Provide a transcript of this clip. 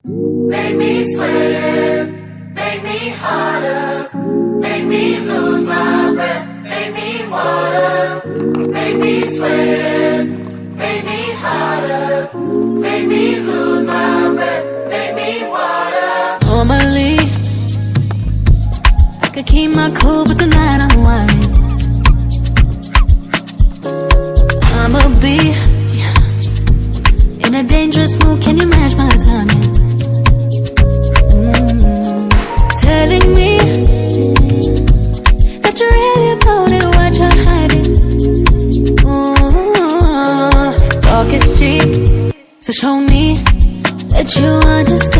Make me sweat, make me harder, make me lose my breath, make me water, make me sweat, make me harder, make me lose my breath, make me water. Normally, I could keep my cool, but tonight I'm whining. I'ma be in a dangerous mood, can you match my timing? Telling me that you're really about it, what you're hiding. Talk is cheap, so show me that you understand.